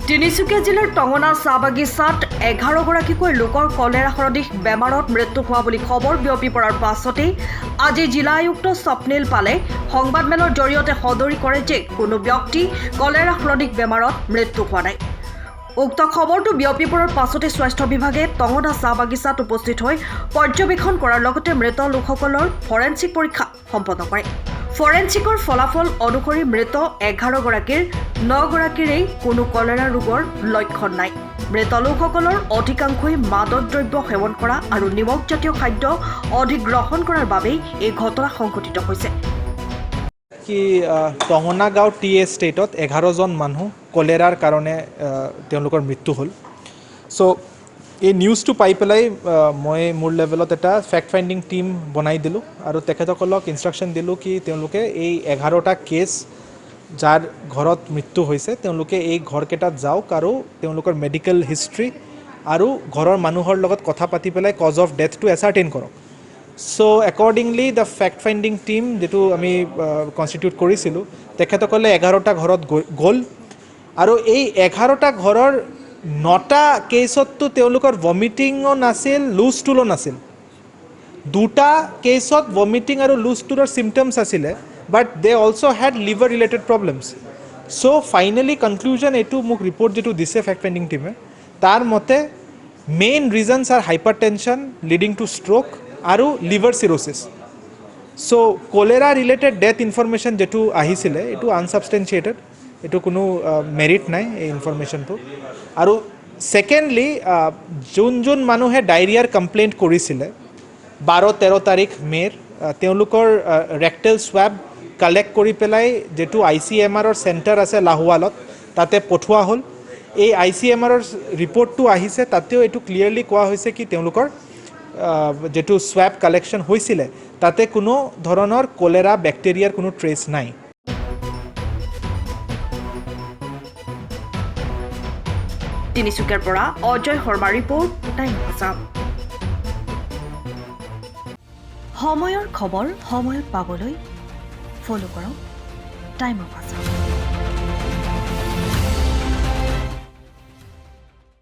তিনিচুকীয়া জিলাৰ টঙনা চাহ বাগিচাত 11গৰাকীকৈ লোকৰ কলেৰা সদৃশ বেমাৰত মৃত্যু হোৱা বুলি খবৰ বিয়পি পৰাৰ পাছতেই আজি জিলা আয়ুক্ত স্বপ্নীল পালে সংবাদমেলৰ জৰিয়তে সদৰি কৰে যে কোনো ব্যক্তি কলেৰা সদৃশ বেমাৰত মৃত্যু হোৱা নাই। উক্ত খবৰটো বিয়পি পৰাৰ পাছতে স্বাস্থ্য বিভাগে টঙনা চাহ বাগিচাত উপস্থিত হৈ পৰ্যবেক্ষণ কৰাৰ লগতে মৃত লোকসকলৰ ফৰেনচিক পৰীক্ষা সম্পন্ন কৰে। ফৰেনচিকৰ ফলাফল অনুসৰি মৃত 11গৰাকীৰ 9গৰাকীৰেই কোনো কলেৰা ৰোগৰ লক্ষণ নাই। মৃত লোকসকলৰ অধিকাংশই মাদক দ্ৰব্য সেৱন কৰা আৰু নিমখজাতীয় খাদ্য অধিক গ্ৰহণ কৰাৰ বাবেই এই ঘটনা সংঘটিত হৈছে। কি টঙনা গাঁও টি এষ্টেটত 11জন মানুহ কলেৰাৰ কাৰণে তেওঁলোকৰ মৃত্যু হ'ল। চ' এই নিউজটো পাই পেলাই মই মোৰ লেভেলত এটা ফেক্ট ফাইণ্ডিং টীম বনাই দিলোঁ আৰু তেখেতসকলক ইনষ্ট্ৰাকশ্যন দিলোঁ কি তেওঁলোকে এই 11টা কেছ যাৰ ঘৰত মৃত্যু হৈছে তেওঁলোকে এই ঘৰকেইটাত যাওক আৰু তেওঁলোকৰ মেডিকেল হিষ্ট্ৰী আৰু ঘৰৰ মানুহৰ লগত কথা পাতি পেলাই কজ অফ ডেথটো এছাৰ্টেইন কৰক। So' accordingly the fact finding team যিটো আমি কনষ্টিটিউট কৰিছিলোঁ তেখেতসকলে 11টা ঘৰত গ'ল আৰু এই 11টা ঘৰৰ 9টা কেছততো তেওঁলোকৰ ভমিটিঙো নাছিল, লুজ ষ্টুলো নাছিল। 2টা কেছত ভমিটিং আৰু লুজ ষ্টুলৰ চিমটমছ আছিলে, but they also' head liver related problems. So' finally conclusion এইটো মোক ৰিপৰ্ট যিটো দিছে ফেক্ট ফাইণ্ডিং টীমে তাৰ মতে main reasons R hyper tension leading to stroke আৰু লিভাৰ চিৰ'চিছ। চ' কলেৰা ৰিলেটেড ডেথ ইনফৰমেশ্যন যিটো আহিছিলে এইটো আনছাবষ্টেঞ্চিয়েটেড, এইটো কোনো মেৰিট নাই এই ইনফৰমেশ্যনটো। আৰু ছেকেণ্ডলি যোন মানুহে ডায়েৰিয়াৰ কমপ্লেইণ্ট কৰিছিলে 12-13 তাৰিখ মে'ৰ তেওঁলোকৰ ৰেক্টেল স্ৱাব কালেক্ট কৰি পেলাই যিটো ICMRৰ চেণ্টাৰ আছে লাহোৱালত তাতে পঠোৱা হ'ল। এই ICMRৰ ৰিপৰ্টটো আহিছে, তাতেও এইটো ক্লিয়াৰলি কোৱা হৈছে কি তেওঁলোকৰ যিটো স্ৱাব কালেকশ্যন হৈছিলে তাতে কোনো ধৰণৰ কলেৰা বেক্টেৰিয়াৰ কোনো ট্ৰেচ নাই। তিনিচুকীয়াৰ পৰা অজয় শৰ্মা ৰিপৰ্ট, টাইম আছাম। সময়ৰ খবৰ সময়ত পাবলৈ ফ'ল' কৰক টাইম অফ আছাম।